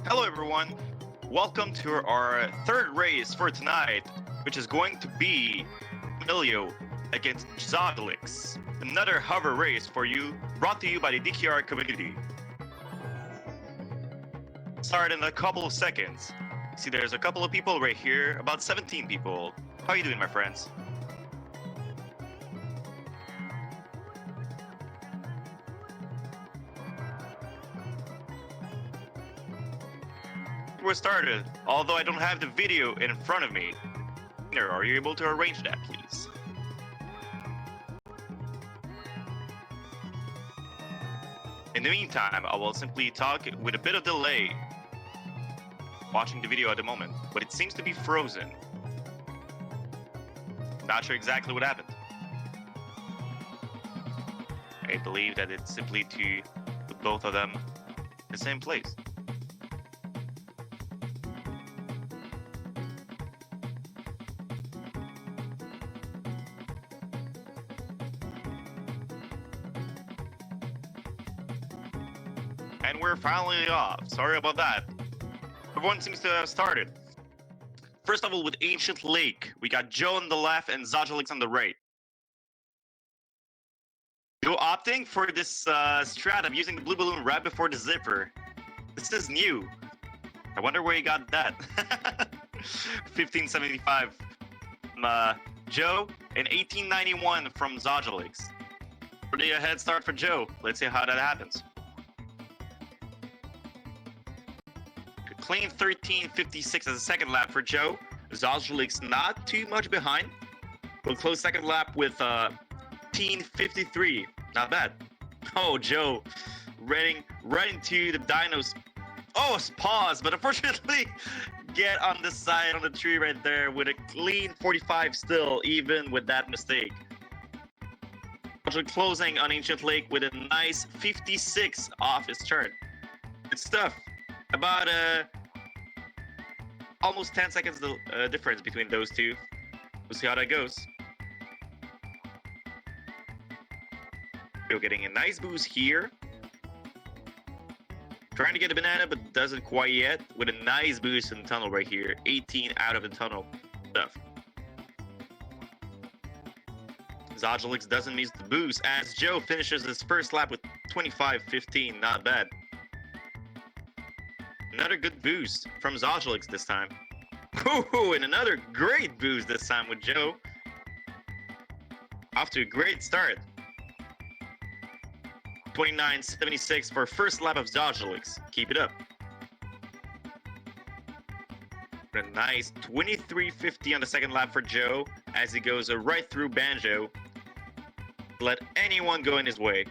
Hello everyone, welcome to our third race for tonight, which is going to be Emilio against Zodlix. Another hover race for you, brought to you by the DKR community. Start in a couple of seconds. See, there's a couple of people right here, about 17 people. How are you doing, my friends? We're started, although I don't have the video in front of me. Are you able to arrange that, please? In the meantime, I will simply talk with a bit of delay. Watching the video at the moment, but it seems to be frozen. Not sure exactly what happened. I believe that it's simply to put both of them in the same place. And we're finally off. Sorry about that. Everyone seems to have started. First of all, with Ancient Lake, we got Joe on the left and Zodlix on the right. Joe opting for this strat of using the blue balloon right before the zipper. This is new. I wonder where he got that. 1575 from Joe and 1891 from Zodlix. Pretty a head start for Joe. Let's see how that happens. Clean 13.56 as a second lap for Joe. Zodlix not too much behind. We'll close second lap with 13.53. Not bad. Oh, Joe running right into the dynos. Oh, pause, but unfortunately get on the side on the tree right there with a clean 45 still, even with that mistake. Closing on Ancient Lake with a nice 56 off his turn. Good stuff. About almost 10 seconds difference between those two. We'll see how that goes. Joe getting a nice boost here. Trying to get a banana, but doesn't quite yet. With a nice boost in the tunnel right here. 18 out of the tunnel. Stuff. Zodlix doesn't miss the boost as Joe finishes his first lap with 25.15. Not bad. Another good boost from Zodlix this time. Ooh, and another great boost this time with Joe. Off to a great start. 29.76 for first lap of Zodlix. Keep it up. A nice 23.50 on the second lap for Joe as he goes right through Banjo. Let anyone go in his way.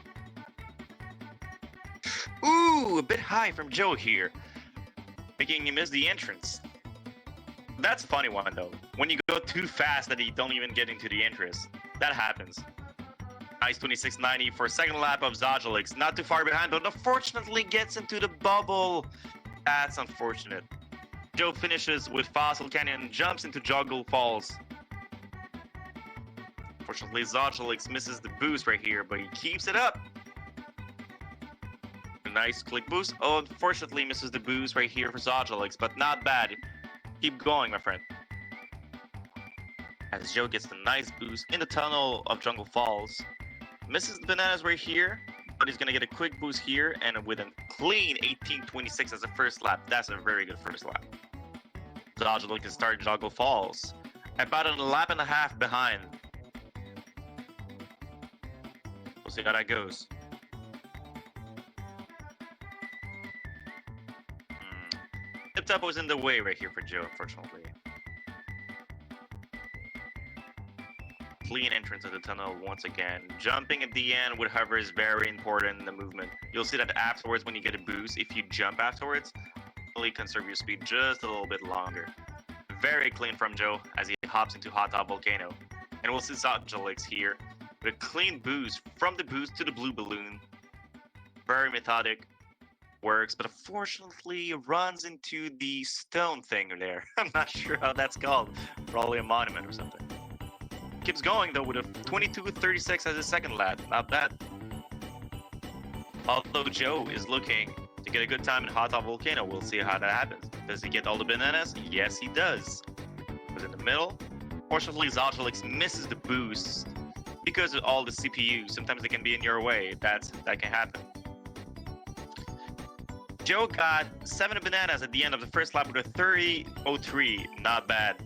Ooh, a bit high from Joe here, making him miss the entrance. That's a funny one though. When you go too fast that you don't even get into the entrance. That happens. Nice 26.90 for second lap of Zodlix. Not too far behind, but unfortunately gets into the bubble. That's unfortunate. Joe finishes with Fossil Canyon and jumps into Joggle Falls. Unfortunately, Zodlix misses the boost right here, but he keeps it up. A nice click boost. Oh, unfortunately misses the boost right here for Zodlix, but not bad. Keep going, my friend. As Joe gets the nice boost in the tunnel of Jungle Falls. Misses the bananas right here, but he's going to get a quick boost here, and with a clean 18.26 as a first lap. That's a very good first lap. Zodlix can start Jungle Falls. About a lap and a half behind. We'll see how that goes. Tip Top was in the way right here for Joe, unfortunately. Clean entrance of the tunnel once again. Jumping at the end with hover is very important in the movement. You'll see that afterwards when you get a boost, if you jump afterwards, really conserve your speed just a little bit longer. Very clean from Joe as he hops into Hot Top Volcano. And we'll see Zodlix here with a clean boost from the boost to the blue balloon. Very methodic. Works, but unfortunately runs into the stone thing there. I'm not sure how that's called. Probably a monument or something. Keeps going though with a 22.36 as his second lap. Not bad. Although Joe is looking to get a good time in Hot Top Volcano. We'll see how that happens. Does he get all the bananas? Yes, he does. But in the middle, fortunately, Zogilix misses the boost because of all the CPU. Sometimes they can be in your way. That can happen. Joe got 7 bananas at the end of the first lap with a 30.03. Not bad.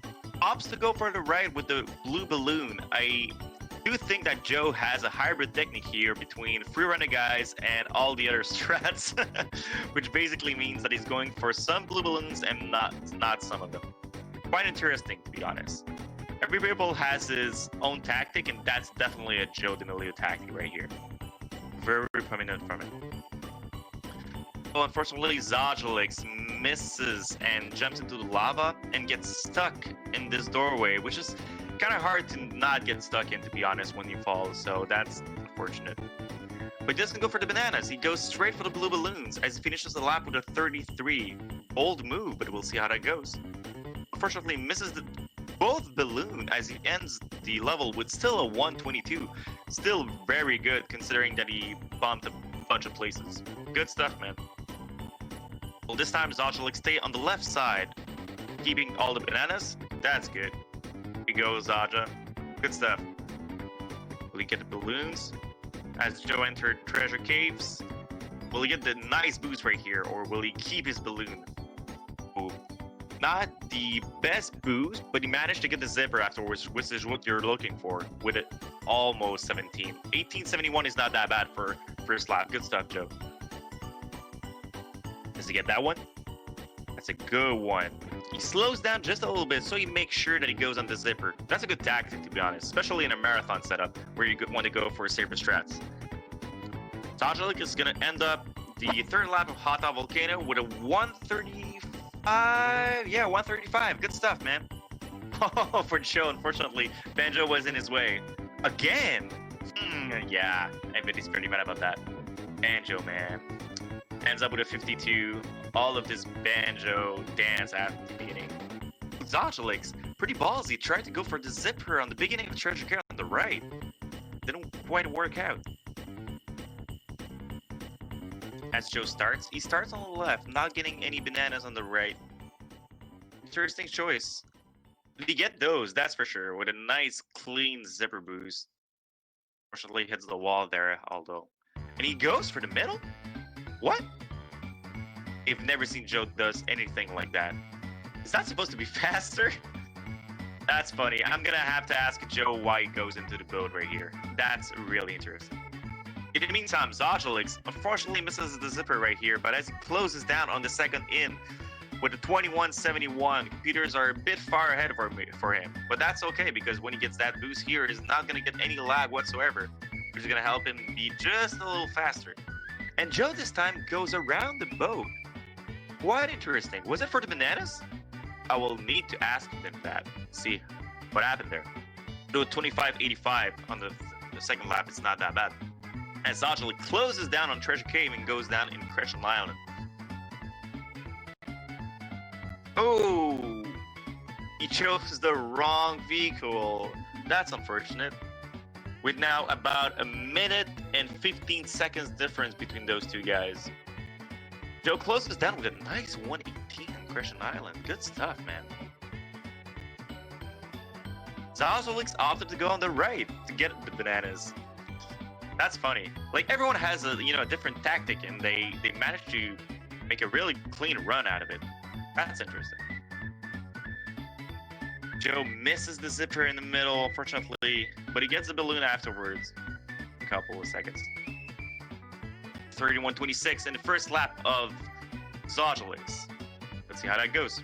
Opts to go for the right with the blue balloon. I do think that Joe has a hybrid technique here between free running guys and all the other strats, which basically means that he's going for some blue balloons and not some of them. Quite interesting, to be honest. Every people has his own tactic, and that's definitely a Joe D'Amelio tactic right here. Very prominent from it. Well, unfortunately, Zogilix misses and jumps into the lava and gets stuck in this doorway, which is kind of hard to not get stuck in, to be honest, when you fall, so that's unfortunate. But he doesn't go for the bananas. He goes straight for the blue balloons as he finishes the lap with a 33. Bold move, but we'll see how that goes. Unfortunately, misses both balloon as he ends the level with still a 122. Still very good considering that he bumped a bunch of places. Good stuff, man. Well, this time Zogilix stay on the left side, keeping all the bananas. That's good. Here you go, Zaja. Good stuff. Will he get the balloons? As Joe entered treasure caves, will he get the nice boost right here, or will he keep his balloon? Ooh. Not the best boost, but he managed to get the zipper afterwards, which is what you're looking for, with it almost 17. 1871 is not that bad for first lap. Good stuff, Joe. Does he get that one? That's a good one. He slows down just a little bit so he makes sure that he goes on the zipper. That's a good tactic, to be honest, especially in a marathon setup where you want to go for safer strats. Zogilix is going to end up the third lap of Hot Top Volcano with a 135. Yeah, 135. Good stuff, man. Oh, for Joe, unfortunately, Banjo was in his way. Again? Yeah, I bet he's pretty mad about that. Banjo, man. Ends up with a 52. All of this Banjo dance at the beginning. Zogilix, pretty ballsy, tried to go for the zipper on the beginning of Treasure Cave on the right. Didn't quite work out. As Joe starts, he starts on the left, not getting any bananas on the right. Interesting choice. Did he get those? That's for sure, with a nice, clean zipper boost. Unfortunately, hits the wall there, although. And he goes for the middle? What? I've never seen Joe does anything like that. Is that supposed to be faster? That's funny. I'm gonna have to ask Joe why he goes into the build right here. That's really interesting. In the meantime, Zogilix unfortunately misses the zipper right here, but as he closes down on the second in with the 2171, computers are a bit far ahead for him. But that's okay, because when he gets that boost here, he's not gonna get any lag whatsoever, which is gonna help him be just a little faster. And Joe this time goes around the boat. Quite interesting. Was it for the bananas? I will need to ask him that. See what happened there. Do a 25.85 on the second lap. It's not that bad. As Zogilix closes down on Treasure Cave and goes down in Crescent Island. Oh! He chose the wrong vehicle. That's unfortunate. With now about a minute and 15 seconds difference between those two guys. Joe closes down with a nice 118 on Crescent Island. Good stuff, man. Zogilix opted to go on the right to get the bananas. That's funny. Like, everyone has a different tactic, and they managed to make a really clean run out of it. That's interesting. Joe misses the zipper in the middle, unfortunately, but he gets the balloon afterwards. A couple of seconds. 31.26 in the first lap of Zogilix. Let's see how that goes.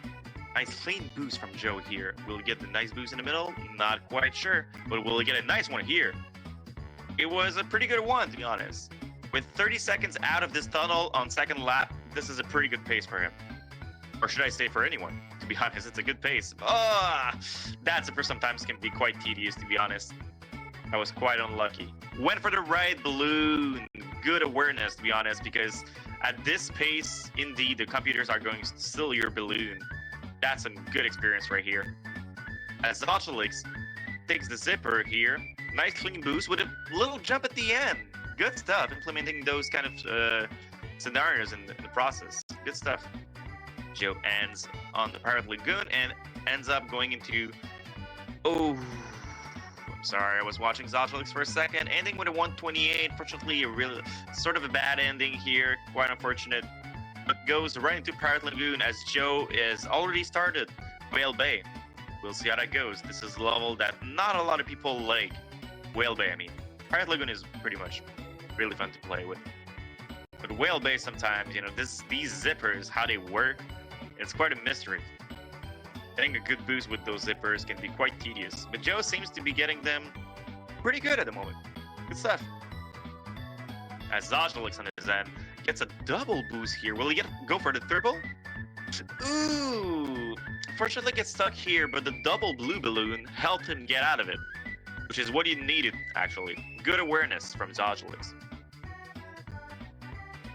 Nice clean boost from Joe here. Will he get the nice boost in the middle? Not quite sure, but will he get a nice one here? It was a pretty good one, to be honest. With 30 seconds out of this tunnel on second lap, this is a pretty good pace for him. Or should I say for anyone? To be honest, it's a good pace. That zipper sometimes can be quite tedious, to be honest. I was quite unlucky. Went for the right balloon. Good awareness, to be honest, because at this pace, indeed, the computers are going to steal your balloon. That's a good experience right here. As Zogilix takes the zipper here, nice clean boost with a little jump at the end. Good stuff, implementing those kind of scenarios in the process. Good stuff. Joe ends on the Pirate Lagoon and ends up going into... Oh, I'm sorry. I was watching Zotolix for a second. Ending with a 128. Fortunately, a really sort of a bad ending here. Quite unfortunate. But goes right into Pirate Lagoon as Joe is already started Whale Bay. We'll see how that goes. This is a level that not a lot of people like. Whale Bay, I mean. Pirate Lagoon is pretty much really fun to play with. But Whale Bay sometimes, you know, these zippers, how they work, it's quite a mystery. Getting a good boost with those zippers can be quite tedious. But Joe seems to be getting them pretty good at the moment. Good stuff. As Zotolix on his end gets a double boost here. Will he go for the triple? Ooh! Fortunately gets stuck here, but the double blue balloon helped him get out of it. Which is what he needed, actually. Good awareness from Zotolix.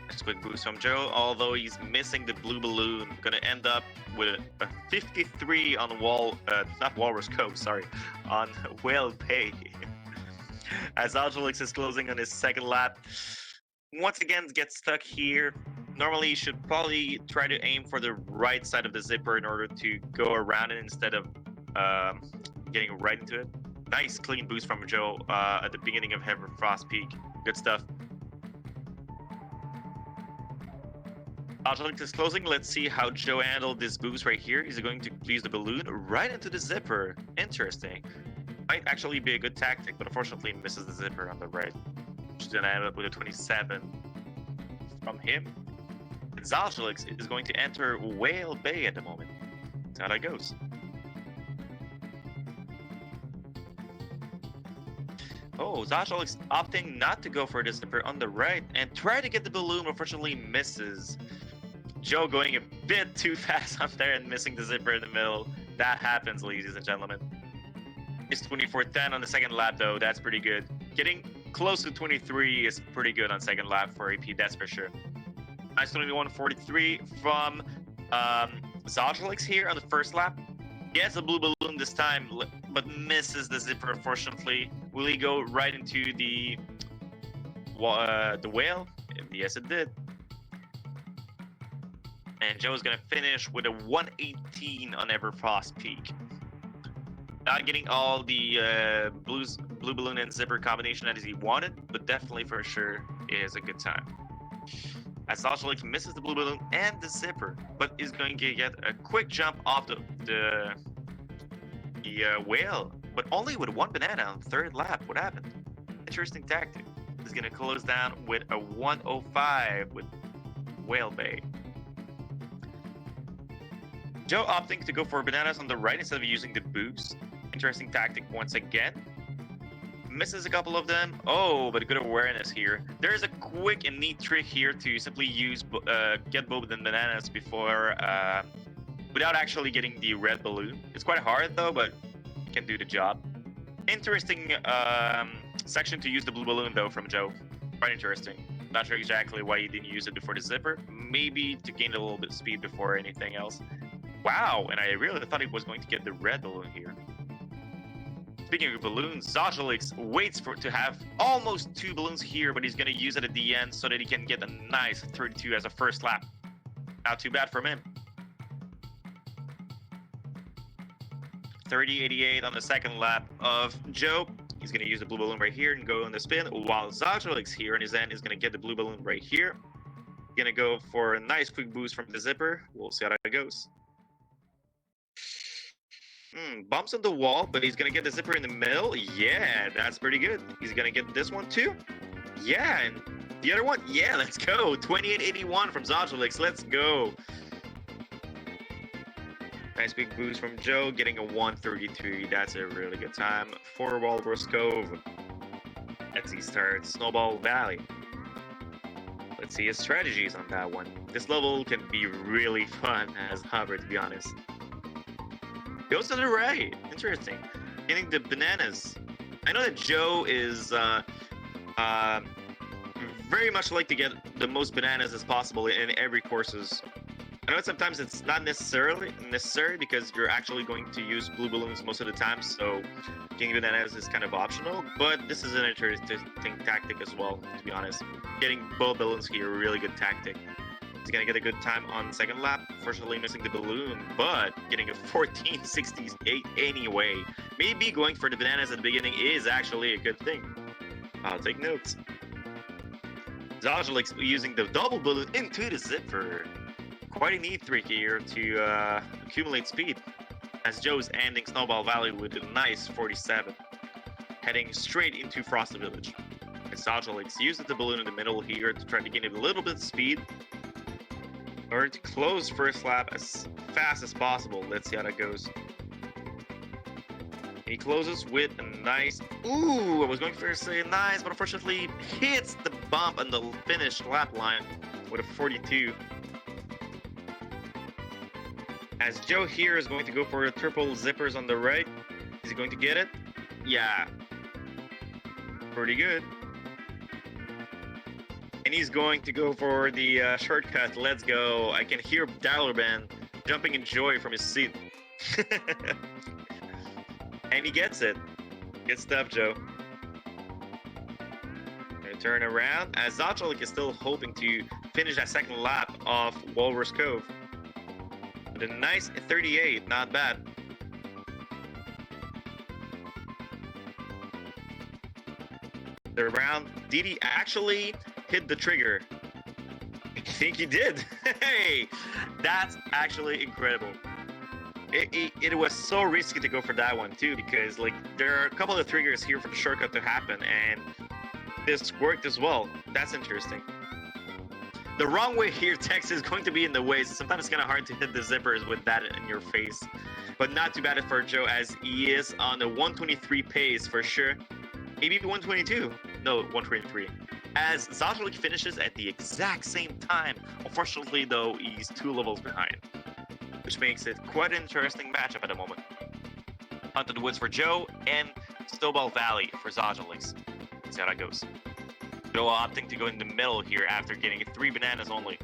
Nice quick boost from Joe, although he's missing the blue balloon. Gonna end up with a 53 on not Walrus Cove, sorry, on Whale Bay. As Zotolix is closing on his second lap. Once again, gets stuck here. Normally, you should probably try to aim for the right side of the zipper in order to go around it instead of getting right into it. Nice clean boost from Joe at the beginning of Frost Peak. Good stuff. Zotolix is closing. Let's see how Joe handled this boost right here. Is he going to use the balloon right into the zipper? Interesting. Might actually be a good tactic, but unfortunately misses the zipper on the right. Which is going to end up with a 27 from him. Zotolix is going to enter Whale Bay at the moment. That's how that goes. Oh, Zotolix opting not to go for the zipper on the right and try to get the balloon, unfortunately misses. Joe going a bit too fast up there and missing the zipper in the middle. That happens, ladies and gentlemen. It's 24:10 on the second lap, though. That's pretty good. Getting close to 23 is pretty good on second lap for AP, that's for sure. Nice 21:43 from Zotolix here on the first lap. Gets a blue balloon this time, but misses the zipper, unfortunately. Will he go right into the whale? Yes, it did. And Joe's gonna finish with a 118 on Frost Peak. Not getting all the blue balloon and zipper combination that he wanted, but definitely for sure is a good time. As Zotolix misses the blue balloon and the zipper, but is going to get a quick jump off the whale, but only with one banana on the third lap. What happened? Interesting tactic. He's going to close down with a 105 with Whale Bay. Joe opting to go for bananas on the right instead of using the boost. Interesting tactic once again. Misses a couple of them. Oh, but good awareness here. There's a quick and neat trick here to simply use get both the bananas before without actually getting the red balloon. It's quite hard though, but can do the job. Interesting section to use the blue balloon though from Joe. Quite interesting. Not sure exactly why he didn't use it before the zipper. Maybe to gain a little bit of speed before anything else. Wow, and I really thought he was going to get the red balloon here. Speaking of balloons, Zotolix waits to have almost 2 balloons here, but he's going to use it at the end so that he can get a nice 32 as a first lap. Not too bad from him. 30.88 on the second lap of Joe. He's going to use the blue balloon right here and go on the spin, while Zotolix here on his end is going to get the blue balloon right here. Going to go for a nice quick boost from the zipper. We'll see how that goes. Bumps on the wall, but he's gonna get the zipper in the middle. Yeah, that's pretty good. He's gonna get this one too. Yeah, and the other one. Yeah, let's go. 28.81 from Zotolix. Let's go. Nice big boost from Joe, getting a 133. That's a really good time for Walrus Cove. As he starts Snowball Valley. Let's see his strategies on that one. This level can be really fun as hover, to be honest. Goes to the right. Interesting. Getting the bananas. I know that Joe is very much like to get the most bananas as possible in every courses I know sometimes it's not necessary because you're actually going to use blue balloons most of the time, so getting bananas is kind of optional, but this is an interesting tactic as well, to be honest. Getting both balloons here, really good tactic. He's gonna get a good time on the second lap, fortunately missing the balloon, but getting a 14.68 anyway. Maybe going for the bananas at the beginning is actually a good thing. I'll take notes. Zajalix using the double balloon into the zipper. Quite a neat trick here to accumulate speed, as Joe's ending Snowball Valley with a nice 47, heading straight into Frosty Village. As Zajalix uses the balloon in the middle here to try to gain a little bit of speed, in order to close first lap as fast as possible. Let's see how that goes. He closes with a nice, ooh, I was going for say nice, but unfortunately hits the bump on the finish lap line with a 42. As Joe here is going to go for the triple zippers on the right. Is he going to get it? Yeah. Pretty good. And he's going to go for the shortcut. Let's go. I can hear Dialerban jumping in joy from his seat. And he gets it. Good stuff, Joe. Gonna turn around as Zajalix is still hoping to finish that second lap of Walrus Cove. With a nice 38, not bad. Third round, Didi actually hit the trigger. I think he did. Hey, that's actually incredible. It was so risky to go for that one too, because like there are a couple of triggers here for the shortcut to happen, and this worked as well. That's interesting. The wrong way here, text is going to be in the way, so sometimes it's kind of hard to hit the zippers with that in your face. But not too bad for Joe, as he is on a 123 pace for sure. Maybe 122. No, 123. As Zajalix finishes at the exact same time. Unfortunately, though, he's 2 levels behind, which makes it quite an interesting matchup at the moment. Hunt in the Woods for Joe, and Snowball Valley for Zajalix. Let's see how that goes. Joe opting to go in the middle here after getting 3 bananas only.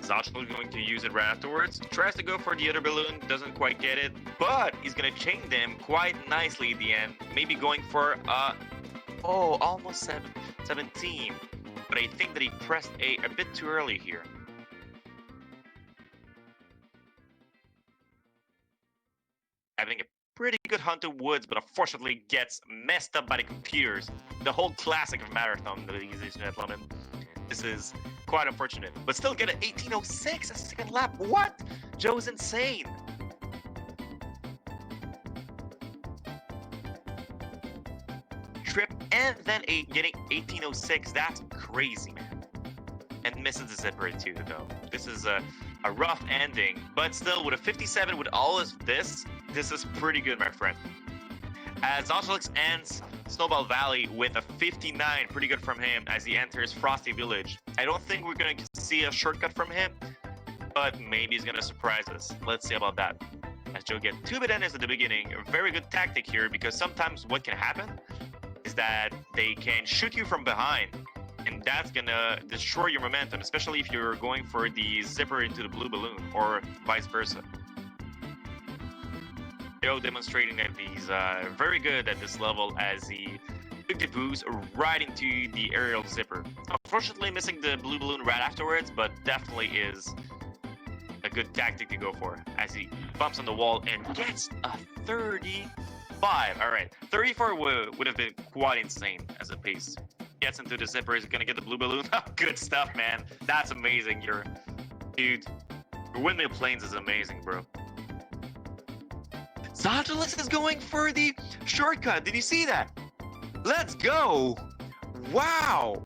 Zajalix going to use it right afterwards. Tries to go for the other balloon, doesn't quite get it, but he's gonna chain them quite nicely at the end. Maybe going for almost 17. But I think that he pressed a bit too early here. Having a pretty good hunt in woods, but unfortunately gets messed up by the computers. The whole classic of marathon, ladies and gentlemen. This is quite unfortunate, but still get an 18:06 a second lap. What? Joe's insane. Trip and then getting 18:06. That's crazy, man. And misses the zipper too, though. This is a rough ending, but still with a 57 with all of this is pretty good, my friend. As Zajalix ends Snowball Valley with a 59, pretty good from him as he enters Frosty Village. I don't think we're going to see a shortcut from him, but maybe he's going to surprise us. Let's see about that. As Joe gets 2 bananas at the beginning, a very good tactic here, because sometimes what can happen is that they can shoot you from behind, and that's going to destroy your momentum, especially if you're going for the zipper into the blue balloon, or vice versa. Joe demonstrating that he's very good at this level as he took the boost right into the aerial zipper. Unfortunately missing the blue balloon right afterwards, but definitely is a good tactic to go for as he bumps on the wall and gets a 35. All right, 34 would have been quite insane as a pace. Gets into the zipper, is gonna get the blue balloon. Good stuff, man. That's amazing. Dude, your windmill planes is amazing, bro. Zajalix is going for the shortcut. Did you see that? Let's go. Wow.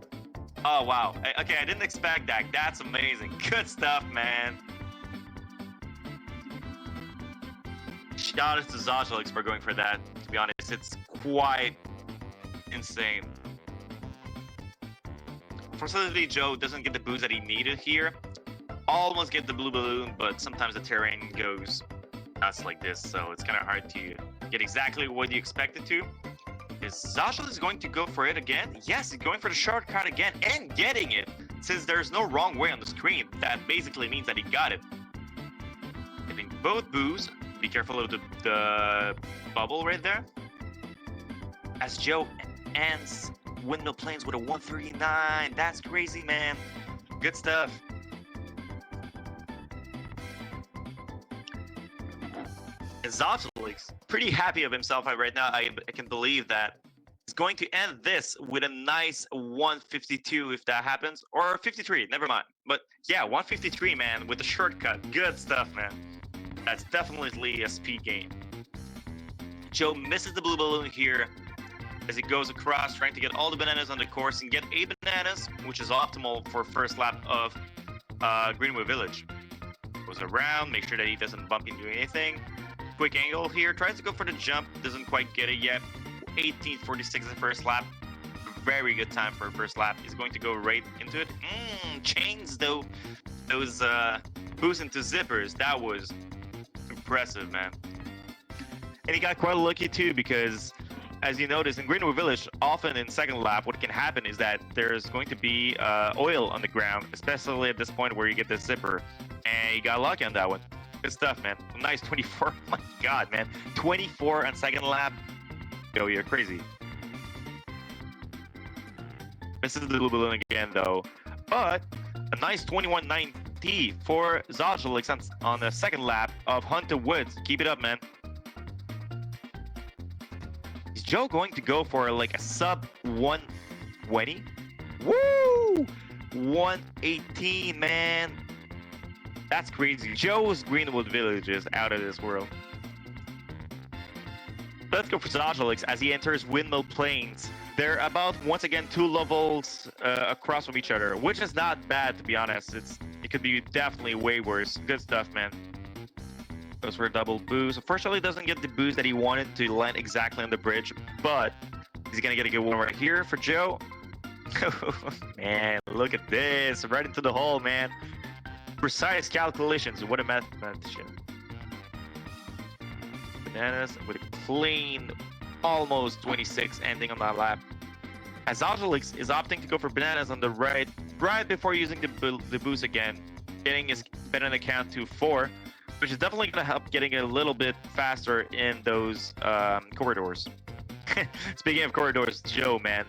Oh, wow. Okay, I didn't expect that. That's amazing. Good stuff, man. Shout out to Zajalix for going for that. To be honest, it's quite insane. Unfortunately, Joe doesn't get the boost that he needed here. Almost get the blue balloon, but sometimes the terrain goes nuts like this, so it's kind of hard to get exactly what you expect it to. Is Zajalix going to go for it again? Yes, he's going for the shortcut again and getting it. since there's no wrong way on the screen, that basically means that he got it. Hitting both boos. Be careful of the bubble right there. As Joe ends windmill planes with a 139. That's crazy, man. Good stuff. Zotelix, pretty happy of himself right now. I can believe that he's going to end this with a nice 152 if that happens, or 53. Never mind. But yeah, 153, man, with the shortcut. Good stuff, man. That's definitely a speed gain. Joe misses the blue balloon here as he goes across, trying to get all the bananas on the course and get 8 bananas, which is optimal for first lap of Greenwood Village. Goes around, make sure that he doesn't bump into anything. Quick angle here, tries to go for the jump, doesn't quite get it yet. 18:46 the first lap. Very good time for a first lap. He's going to go right into it. Chains though, those boosts into zippers. That was impressive, man. And he got quite lucky too, because as you notice in Greenwood Village, often in second lap, what can happen is that there's going to be oil on the ground, especially at this point where you get the zipper. And he got lucky on that one. Good stuff, man. Nice 24. Oh my God, man. 24 on second lap. Yo, you're crazy. This is the blue balloon again, though. But a nice 21.90 for Zotelix on the second lap of Hunter Woods. Keep it up, man. Is Joe going to go for like a sub 120? Woo! 118, man. That's crazy. Joe's Greenwood Village is out of this world. Let's go for Zotelix as he enters Windmill Plains. They're about, once again, 2 levels across from each other, which is not bad, to be honest. It could be definitely way worse. Good stuff, man. Goes for a double boost. Unfortunately, doesn't get the boost that he wanted to land exactly on the bridge, but he's going to get a good one right here for Joe. Man, look at this. Right into the hole, man. Precise calculations. What a mathematician. Bananas with a clean almost 26 ending on that lap. As Zotelix is opting to go for bananas on the right before using the boost again, getting his banana count to 4, which is definitely going to help getting a little bit faster in those corridors. Speaking of corridors, Joe, man,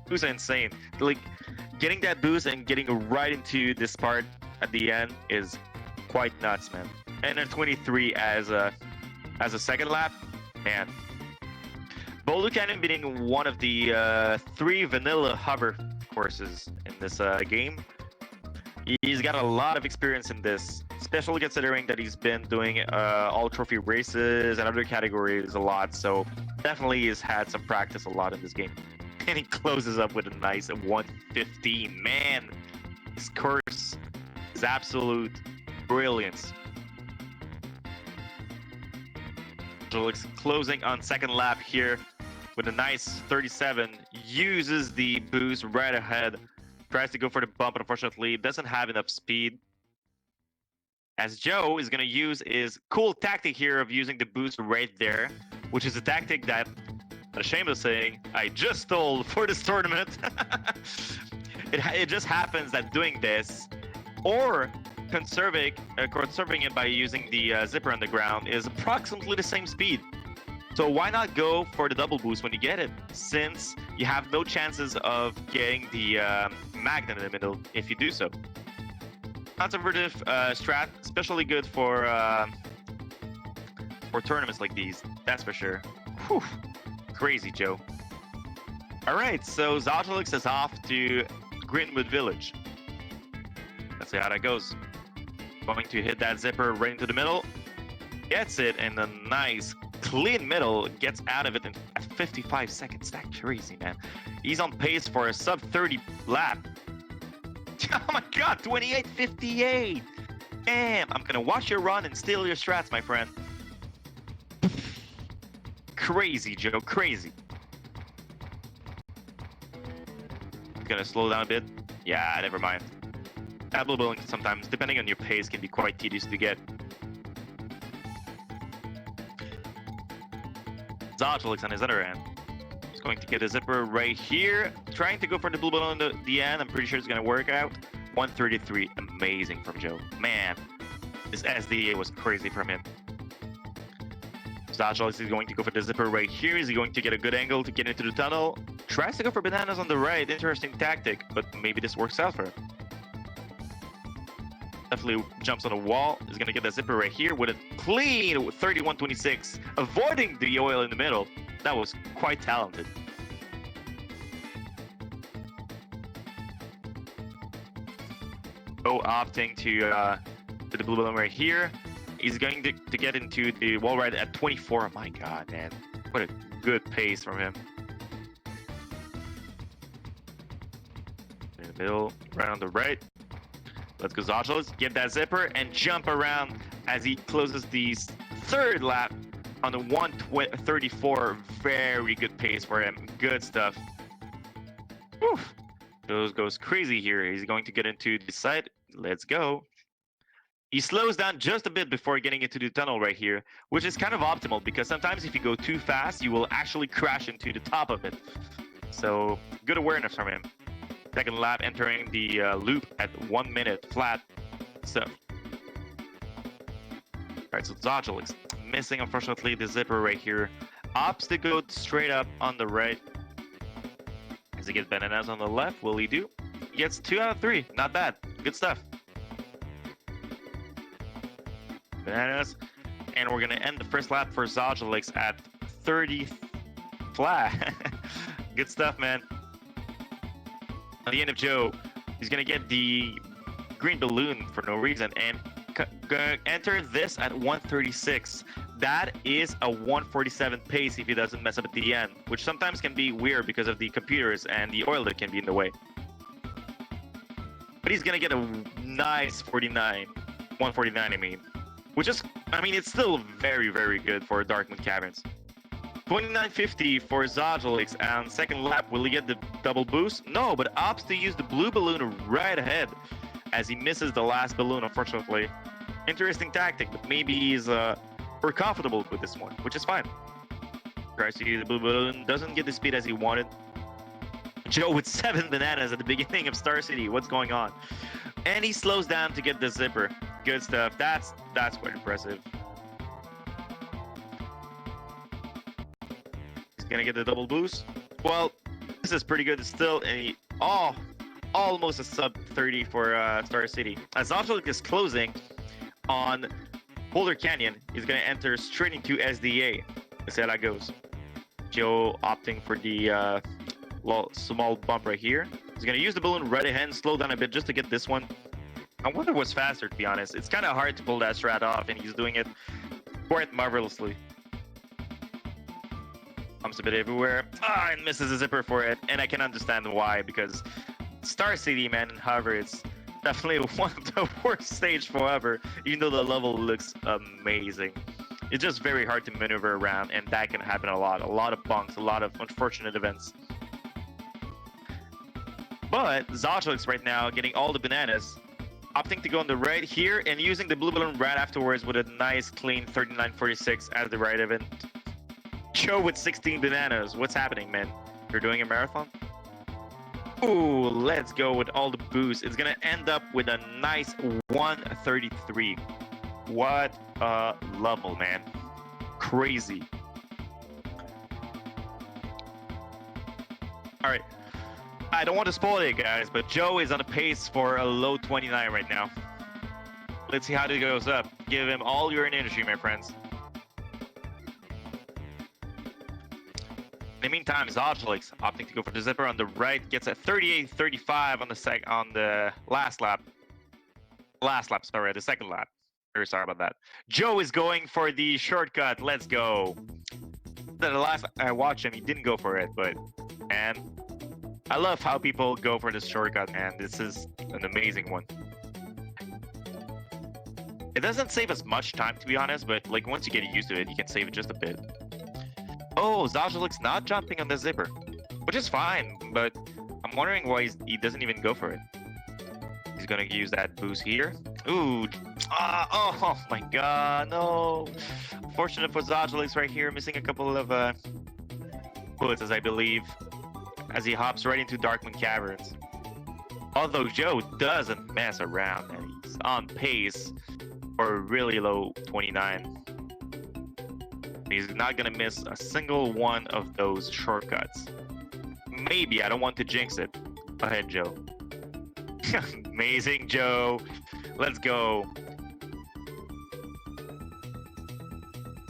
boosts are insane. Like, getting that boost and getting right into this part at the end is quite nuts, man. And then 23 as a second lap, man. Bolu Canyon being one of the 3 vanilla hover courses in this game. He's got a lot of experience in this, especially considering that he's been doing all trophy races and other categories a lot. So definitely has had some practice a lot in this game. And he closes up with a nice 115. Man, this course is absolute brilliance. Looks closing on second lap here with a nice 37. Uses the boost right ahead. Tries to go for the bump, but unfortunately doesn't have enough speed. As Joe is going to use his cool tactic here of using the boost right there, which is a tactic that, ashamed of saying, I just stole for this tournament. It just happens that doing this, or conserving it by using the zipper on the ground, is approximately the same speed. So why not go for the double boost when you get it, since you have no chances of getting the magnet in the middle if you do so. Conservative strat, especially good for tournaments like these, that's for sure. Whew. Crazy, Joe. All right, so Zotelix is off to Greenwood Village. Let's see how that goes. Going to hit that zipper right into the middle. Gets it in a nice, clean middle. Gets out of it in 55 seconds. That's crazy, man. He's on pace for a sub 30 lap. Oh my God, 28.58. Damn, I'm gonna watch your run and steal your strats, my friend. Crazy, Joe, crazy. Gonna slow down a bit. Yeah, never mind. Double bowling sometimes, depending on your pace, can be quite tedious to get. Zotelix on his other end. going to get a zipper right here. Trying to go for the blue balloon at the end. I'm pretty sure it's going to work out. 133. Amazing from Joe. Man, this SDA was crazy from him. Zajalix is going to go for the zipper right here. Is he going to get a good angle to get into the tunnel? Tries to go for bananas on the right. Interesting tactic, but maybe this works out for him. Definitely jumps on a wall. Is going to get that zipper right here with a clean 31.26, avoiding the oil in the middle. That was quite talented. Oh, opting to the blue balloon right here. He's going to get into the wall ride at 24. My God, man. What a good pace from him. In the middle, right on the right. Let's go, Zajalos. Get that zipper and jump around as he closes the third lap on the 1:34. Very good pace for him. Good stuff. Whew. Goes crazy here. He's going to get into the side. Let's go. He slows down just a bit before getting into the tunnel right here, which is kind of optimal because sometimes if you go too fast, you will actually crash into the top of it. So good awareness from him. Second lap entering the loop at 1 minute flat. So, alright, so Zajalix missing unfortunately the zipper right here. Opts to go straight up on the right. Does he get bananas on the left? Will he do? He gets 2 out of 3. Not bad. Good stuff. Bananas. And we're going to end the first lap for Zajalix at 30 flat. Good stuff, man. On the end of Joe, he's going to get the green balloon for no reason and enter this at 136. That is a 147 pace if he doesn't mess up at the end, which sometimes can be weird because of the computers and the oil that can be in the way. But he's going to get a nice 49, 149 I mean, which is, I mean, it's still very, very good for Darkmoon Caverns. 29.50 for Zajalix on second lap. Will he get the double boost? No, but opts to use the blue balloon right ahead as he misses the last balloon, unfortunately. Interesting tactic, but maybe he's more comfortable with this one, which is fine. Tries to use the blue balloon, doesn't get the speed as he wanted. Joe with 7 bananas at the beginning of Star City. What's going on? And he slows down to get the zipper. Good stuff. That's quite impressive. Gonna get the double boost. Well, this is pretty good. It's still a almost a sub 30 for Star City. As Zajalix is closing on Boulder Canyon, he's gonna enter straight into SDA. Let's see how that goes. Joe opting for the small bump right here. He's gonna use the balloon right ahead and slow down a bit just to get this one. I wonder what's faster, to be honest. It's kind of hard to pull that strat off, and he's doing it quite marvelously. Comes a bit everywhere. And misses a zipper for it, and I can understand why, because Star City, man, however, it's definitely one of the worst stage forever, even though the level looks amazing. It's just very hard to maneuver around, and that can happen a lot of bunks, a lot of unfortunate events. But Zajalix right now getting all the bananas, opting to go on the right here and using the blue balloon right afterwards with a nice clean 39.46 as the right event. Joe with 16 bananas. What's happening, man? You're doing a marathon? Ooh, let's go with all the boosts. It's gonna end up with a nice 133. What a level, man. Crazy. All right. I don't want to spoil it, guys, but Joe is on a pace for a low 29 right now. Let's see how it goes up. Give him all your energy, my friends. In the meantime, Zajalix opting to go for the zipper on the right, gets a 38.35 on the last lap. Sorry, the second lap. Very sorry about that. Joe is going for the shortcut. Let's go. The last I watched him, he didn't go for it, and I love how people go for this shortcut, man. This is an amazing one. It doesn't save as much time, to be honest, but like once you get used to it, you can save it just a bit. Oh, Zajalix not jumping on the zipper, which is fine, but I'm wondering why he doesn't even go for it. He's gonna use that boost here. Ooh, oh my God, no. Fortunate for Zajalix right here, missing a couple of puts, as I believe, as he hops right into Darkmoon Caverns. Although Joe doesn't mess around, and he's on pace for a really low 29. He's not gonna miss a single one of those shortcuts. Maybe, I don't want to jinx it. Go ahead, Joe. Amazing, Joe. Let's go.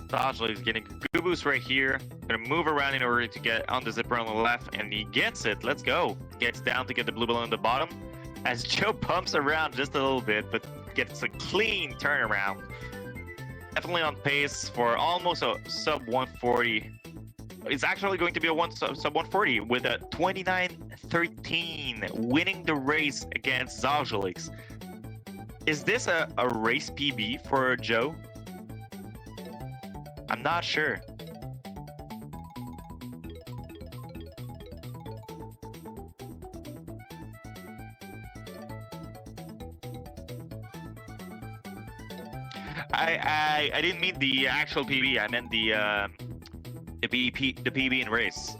Sajli is getting a good boost right here. Gonna move around in order to get on the zipper on the left, and he gets it. Let's go. Gets down to get the blue balloon on the bottom. As Joe pumps around just a little bit, but gets a clean turnaround. Definitely on pace for almost a sub 140. It's actually going to be a sub 140 with a 29:13, winning the race against Zajalix. Is this a race PB for Joe? I'm not sure. I didn't mean the actual PB. I meant the PB in race.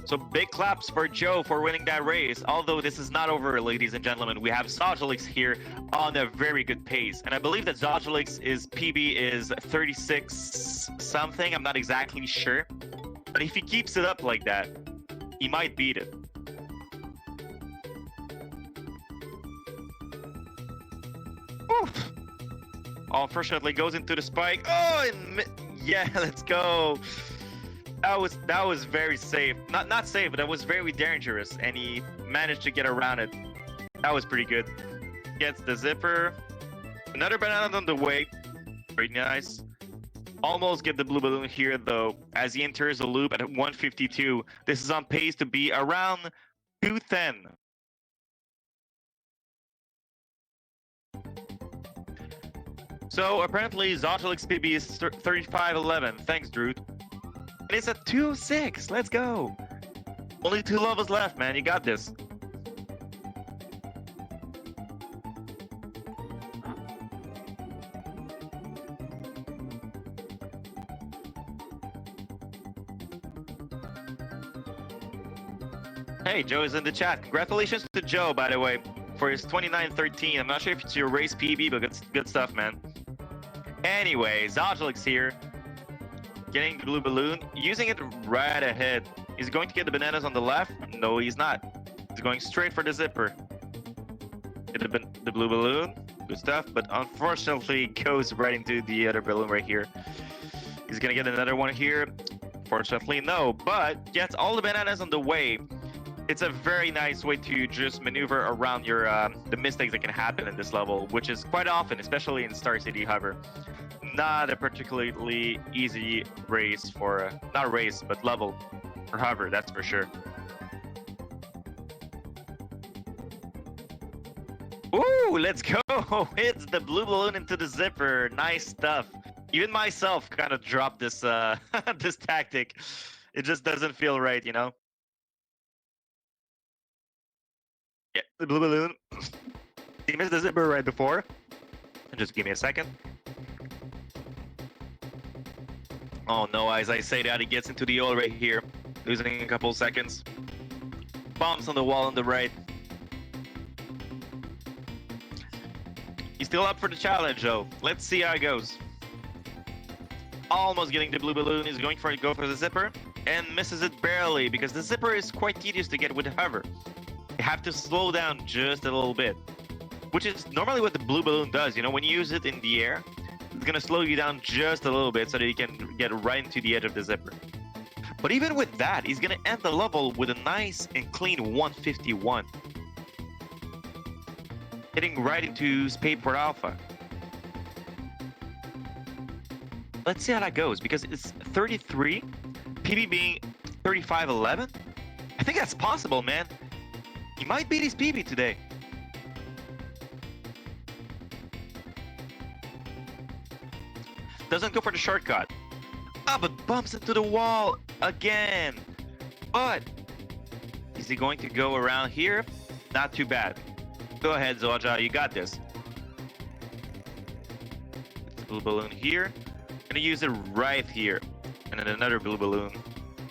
So big claps for Joe for winning that race. Although this is not over, ladies and gentlemen. We have Zajalix here on a very good pace. And I believe that Zajalix's PB is 36 something. I'm not exactly sure. But if he keeps it up like that, he might beat it. Oof. Unfortunately goes into the spike. Oh, and yeah, let's go. That was very safe. Not safe, but that was very dangerous, and he managed to get around it. That was pretty good. Gets the zipper. Another banana on the way. Very nice. Almost get the blue balloon here though, as he enters the loop at 152. This is on pace to be around 210. So apparently Zajalix PB is 3511. Thanks, Drew. And it's at 206. Let's go. Only 2 levels left, man. You got this. Hey, Joe is in the chat. Congratulations to Joe, by the way, for his 29:13. I'm not sure if it's your race PB, but good stuff, man. Anyway, Zajalix here. Getting the blue balloon, using it right ahead. He's going to get the bananas on the left. No, he's not. He's going straight for the zipper. Get the blue balloon. Good stuff, but unfortunately goes right into the other balloon right here. He's gonna get another one here. Fortunately, no, but gets all the bananas on the way. It's a very nice way to just maneuver around your the mistakes that can happen in this level, which is quite often, especially in Star City Hover. Not a particularly easy race for, not race, but level for Hover, that's for sure. Ooh, let's go! It's the blue balloon into the zipper. Nice stuff. Even myself kind of dropped this this tactic. It just doesn't feel right, you know? Yeah, the blue balloon. He missed the zipper right before. Just give me a second. Oh no, as I say that, he gets into the oil right here. Losing a couple seconds. Bombs on the wall on the right. He's still up for the challenge though. Let's see how it goes. Almost getting the blue balloon. He's going for go for the zipper. And misses it barely because the zipper is quite tedious to get with the hover. You have to slow down just a little bit. Which is normally what the blue balloon does. You know, when you use it in the air, it's gonna slow you down just a little bit so that you can get right into the edge of the zipper. But even with that, he's gonna end the level with a nice and clean 151. Hitting right into Spaceport Alpha. Let's see how that goes, because it's 33, PB being 3511. I think that's possible, man. He might beat his PB today. Doesn't go for the shortcut. Ah, but bumps into the wall again. But is he going to go around here? Not too bad. Go ahead, Zoja, you got this. Blue balloon here. Gonna use it right here. And then another blue balloon.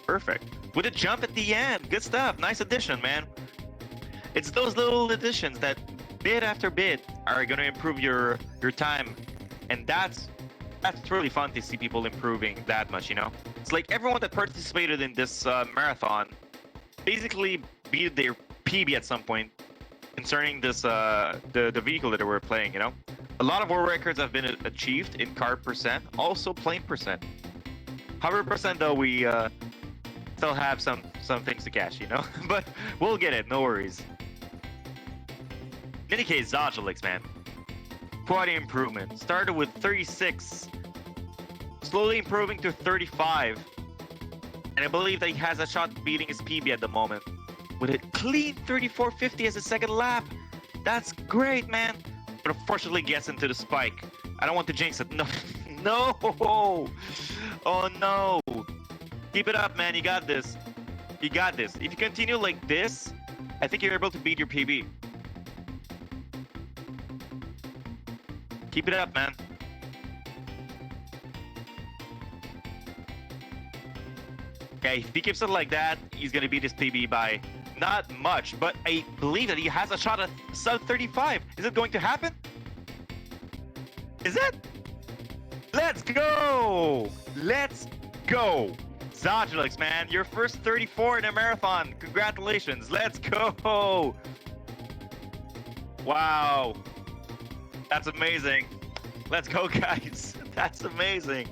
Perfect. With a jump at the end. Good stuff. Nice addition, man. It's those little additions that bit after bit are gonna improve your time. And that's really fun to see people improving that much, you know? It's like everyone that participated in this marathon basically beat their PB at some point concerning this the vehicle that they were playing, you know? A lot of world records have been achieved in Kart percent, also plane percent. 100% though, we still have some things to catch, you know? But we'll get it, no worries. In any case, Zodulix, man. Quite an improvement. Started with 36, slowly improving to 35. And I believe that he has a shot beating his PB at the moment. With a clean 34.50 as a second lap. That's great, man. But unfortunately gets into the spike. I don't want to jinx it. No. No! Oh no! Keep it up, man. You got this. You got this. If you continue like this, I think you're able to beat your PB. Keep it up, man. Yeah, if he keeps it like that, he's gonna beat his PB by not much, but I believe that he has a shot at sub 35. Is it going to happen? Is it? Let's go! Let's go! Zodulix, man, your first 34 in a marathon. Congratulations. Let's go! Wow. That's amazing. Let's go, guys. That's amazing.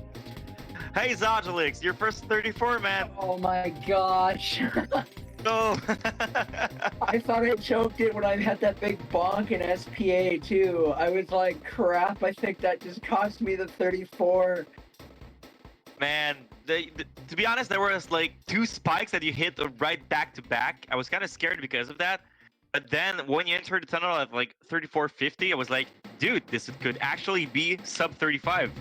Hey, Zodulix, your first 34, man. Oh my gosh. Go. I thought I choked it when I had that big bonk in SPA too. I was like, crap, I think that just cost me the 34. Man, to be honest, there was like 2 spikes that you hit right back to back. I was kind of scared because of that. But then when you entered the tunnel at like 34.50, I was like, dude, this could actually be sub 35.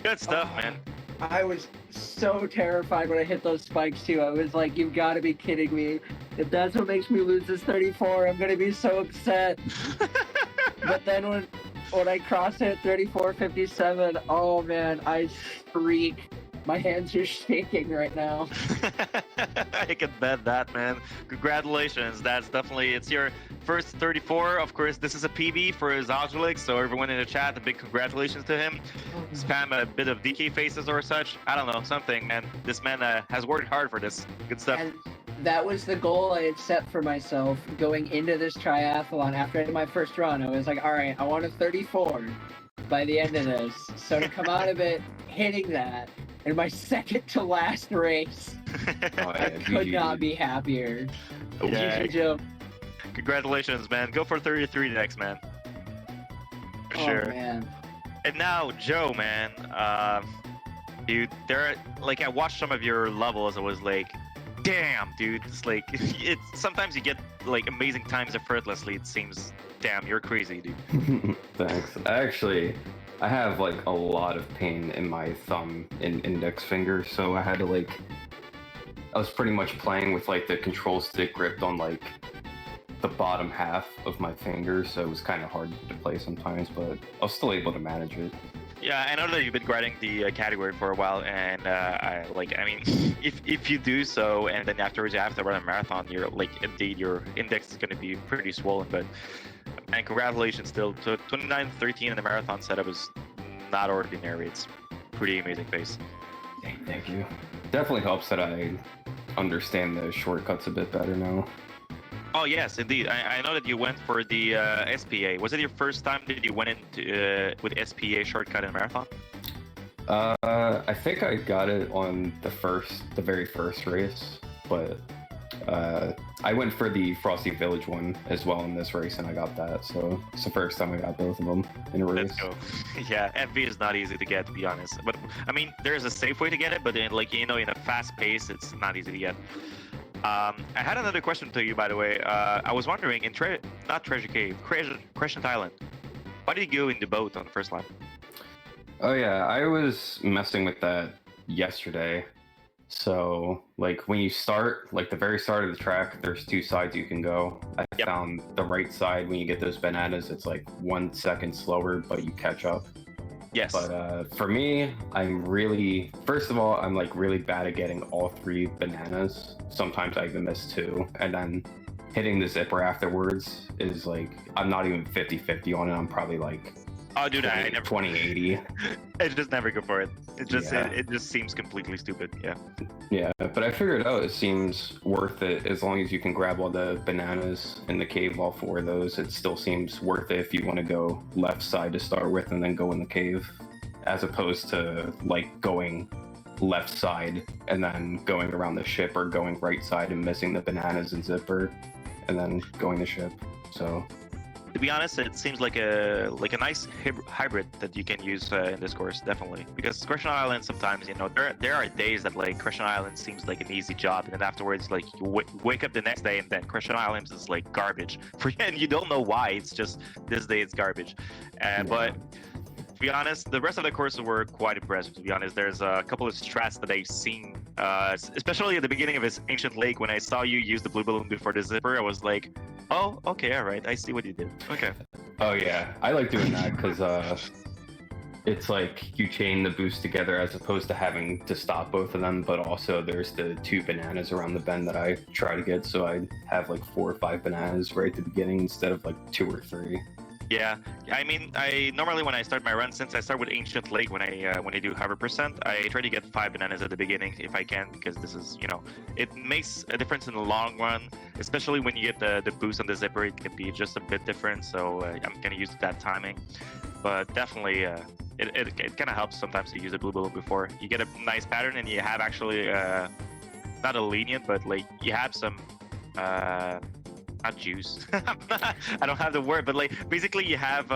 Good stuff, man. I was so terrified when I hit those spikes too. I was like, you've got to be kidding me. If that's what makes me lose this 34, I'm going to be so upset. But then when I crossed it at 34.57, oh man, I shriek. My hands are shaking right now. I can bet that, man. Congratulations. That's definitely, it's your first 34. Of course, this is a PB for Zodulix, so everyone in the chat, a big congratulations to him. Spam a bit of DK faces or such. I don't know, something, man. This man has worked hard for this. Good stuff. And that was the goal I had set for myself going into this triathlon. After I did my first run, I was like, all right, I want a 34 by the end of this. So to come out of it hitting that, in my second to last race, I could not be happier. Yeah. GG, Joe. Congratulations, man. Go for 33 next, man. For sure. Man. And now, Joe, man. Dude, like, I watched some of your levels. I was like, damn, dude. It's like, sometimes you get like amazing times effortlessly. It seems, damn, you're crazy, dude. Thanks. Actually, I have like a lot of pain in my thumb and index finger, so I had to I was pretty much playing with like the control stick gripped on like the bottom half of my fingers, so it was kind of hard to play sometimes, but I was still able to manage it. Yeah, I know that you've been grinding the category for a while, and I mean, if you do so, and then afterwards you have to run a marathon, you're like, indeed, your index is going to be pretty swollen, but. And congratulations still to 29:13 in the marathon setup is not ordinary. It's pretty amazing pace. Thank you. Definitely helps that I understand the shortcuts a bit better now. Oh yes, indeed. I know that you went for the SPA. Was it your first time that you went into with SPA shortcut in marathon? I think I got it on the very first race, but I went for the Frosty Village one as well in this race, and I got that. So it's the first time I got both of them in a race. Let's go. Yeah, FV is not easy to get, to be honest. But I mean, there's a safe way to get it, but in, like, you know, in a fast pace, it's not easy to get. I had another question to you, by the way. I was wondering, in not Treasure Cave, Crescent Island, why did you go in the boat on the first lap? Oh yeah, I was messing with that yesterday. So, like, when you start, like, the very start of the track, there's 2 sides you can go. I found the right side when you get those bananas, it's like 1 second slower, but you catch up. Yes. But for me, first of all, I'm like really bad at getting all 3 bananas. Sometimes I even miss 2. And then hitting the zipper afterwards is like, I'm not even 50-50 on it. I'm probably like Oh, dude, I never 20-80. I just never go for it. It just Yeah. it just seems completely stupid. Yeah. Yeah, but I figured out it seems worth it as long as you can grab all the bananas in the cave, all 4 of those. It still seems worth it if you want to go left side to start with and then go in the cave, as opposed to like going left side and then going around the ship, or going right side and missing the bananas and zipper and then going the ship. So To be honest, it seems like a nice hybrid that you can use in this course, definitely. Because Crescent Island, sometimes, you know, there are days that like Crescent Island seems like an easy job, and then afterwards, like you wake up the next day and then Crescent Island is like garbage for you, and you don't know why. It's just this day it's garbage. But to be honest, the rest of the courses were quite impressive. To be honest, there's a couple of strats that I've seen, especially at the beginning of his Ancient Lake. When I saw you use the blue balloon before the zipper, I was like, "Oh, okay, all right, I see what you did." Okay. Oh yeah, I like doing that because it's like you chain the boost together as opposed to having to stop both of them. But also there's the 2 bananas around the bend that I try to get, so I have like 4 or 5 bananas right at the beginning instead of like 2 or 3. Yeah, I mean, I normally when I start my run, since I start with Ancient Lake when I do 100%, I try to get 5 bananas at the beginning if I can, because this is, you know, it makes a difference in the long run, especially when you get the boost on the zipper. It can be just a bit different, so I'm gonna use that timing. But definitely, it kind of helps sometimes to use a blue balloon before you get a nice pattern, and you have actually not a lenient, but like you have some. Not juice. I don't have the word, but like basically you have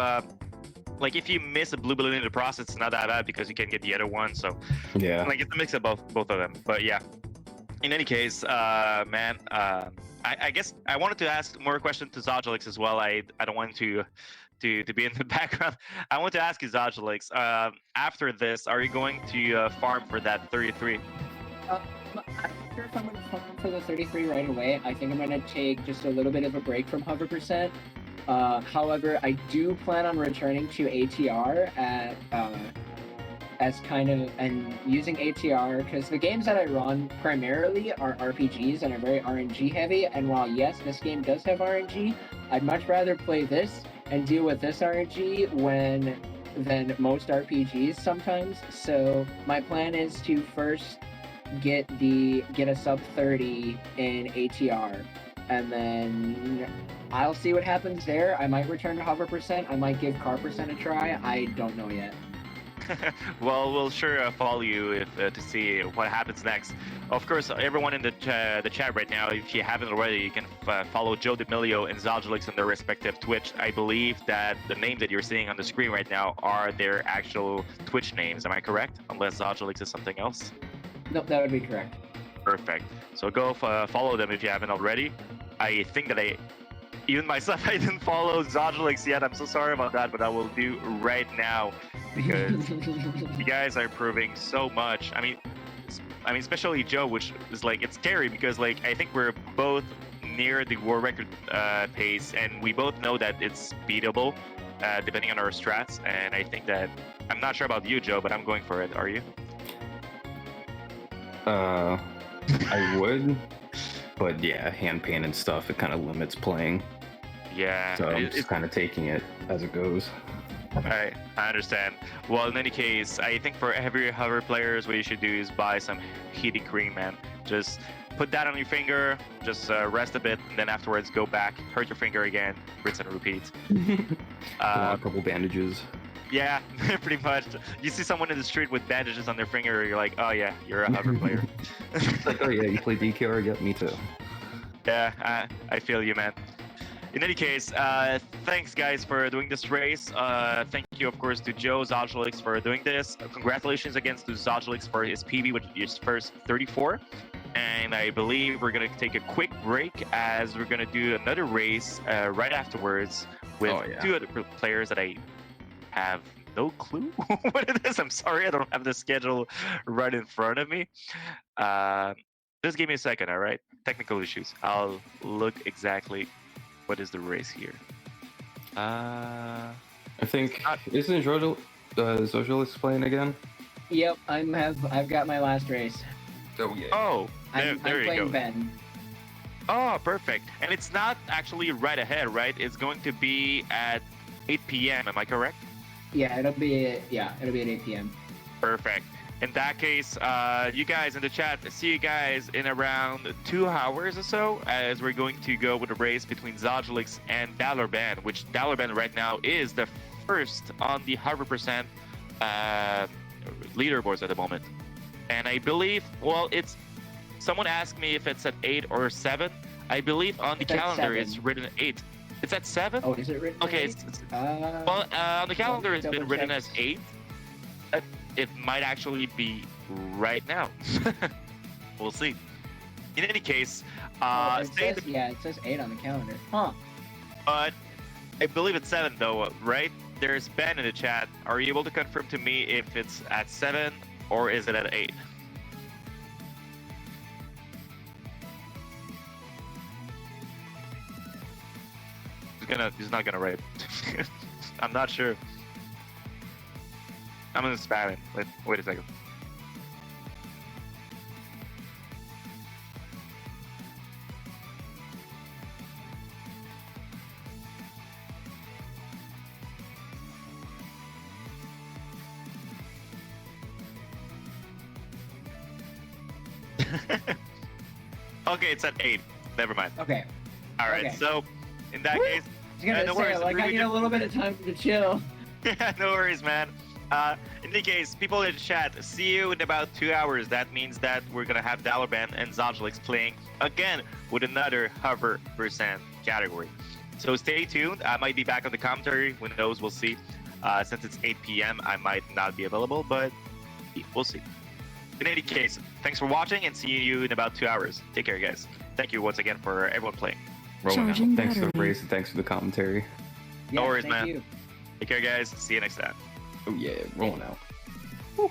like if you miss a blue balloon in the process, it's not that bad because you can get the other one. So Yeah. like it's a mix of both of them. But yeah. In any case, man, I guess I wanted to ask more questions to Zodgelix as well. I don't want to be in the background. I want to ask you, Zodgelix, after this, are you going to farm for that 33? I'm not sure if I'm going to farm for the 33 right away. I think I'm going to take just a little bit of a break from 100%. However, I do plan on returning to ATR as kind of, and using ATR, because the games that I run primarily are RPGs and are very RNG heavy. And while yes, this game does have RNG, I'd much rather play this and deal with this RNG than most RPGs sometimes. So my plan is to first get a sub 30 in ATR, and then I'll see what happens there. I might return to 100%. I might give Kart percent a try. I don't know yet. Well, we'll sure follow you to see what happens next. Of course, everyone in the chat right now, if you haven't already, you can follow Joe D'Amelio and Zodgelix on their respective Twitch. I believe that the names that you're seeing on the screen right now are their actual Twitch names. Am I correct? Unless Zodgelix is something else. Nope, that would be correct. Perfect. So go follow them if you haven't already. I think that even myself, I didn't follow Zodgelix yet. I'm so sorry about that, but I will do right now because you guys are improving so much. I mean, especially Joe, which is like, it's scary because like I think we're both near the world record pace, and we both know that it's beatable depending on our strats. And I think that I'm not sure about you, Joe, but I'm going for it. Are you? I would, but yeah, hand paint and stuff, it kind of limits playing. Yeah. So I'm just kind of taking it as it goes. I understand. Well, in any case, I think for every hover players, what you should do is buy some heating cream, man. Just put that on your finger, just rest a bit, and then afterwards go back, hurt your finger again, rinse and repeat. A couple bandages. Yeah, pretty much. You see someone in the street with bandages on their finger, you're like, oh yeah, you're a hover player. It's like, oh yeah, you play DKR? Yep, me too. Yeah, I feel you, man. In any case, thanks guys for doing this race. Thank you, of course, to Joe Zodgelix for doing this. Congratulations again to Zodgelix for his PB, which is first 34. And I believe we're gonna take a quick break as we're gonna do another race right afterwards with two other players that I have no clue what it is. I'm sorry, I don't have the schedule right in front of me. Just give me a second, all right? Technical issues. I'll look exactly what is the race here. I think isn't Socialist playing again? Yep, I've got my last race. Oh yeah. Oh, I'm there you playing go. Ben. Oh, perfect. And it's not actually right ahead, right? It's going to be at 8 p.m. Am I correct? Yeah, it'll be at 8 p.m. Perfect. In that case, you guys in the chat, see you guys in around 2 hours or so, as we're going to go with a race between Zodulix and Dalorban, which Dalorban right now is the first on the 100% leaderboards at the moment. And I believe, well, it's someone asked me if it's at 8 or 7. I believe on the It's at calendar 7. it's written at 8. It's at 7? Oh, is it written? Okay, at 8? well, on the calendar it's been double written check. as 8. It might actually be right now. We'll see. In any case, it stay says, it says 8 on the calendar. Huh. but I believe it's 7 though, right? There's Ben in the chat. Are you able to confirm to me if it's at 7 or is it at 8? He's not gonna write. I'm not sure. I'm gonna spam it. Wait a second. Okay, it's at 8. Never mind. Okay. All right. Okay. So, in that Woo! case, I was gonna no say, worries, like, I really need a little bit of time to chill. no worries, man. In any case, people in the chat, see you in about 2 hours. That means that we're gonna have Dalorban and Zodulix playing again with another hover percent category. So stay tuned. I might be back on the commentary. Who knows? We'll see. Since it's 8 p.m., I might not be available, but we'll see. In any case, thanks for watching and see you in about 2 hours. Take care, guys. Thank you once again for everyone playing. Rolling out. Charging Thanks for the battery. race and thanks for the commentary. No worries, thank man. you. Take care, guys. See you next time. Oh yeah, rolling out. Woo.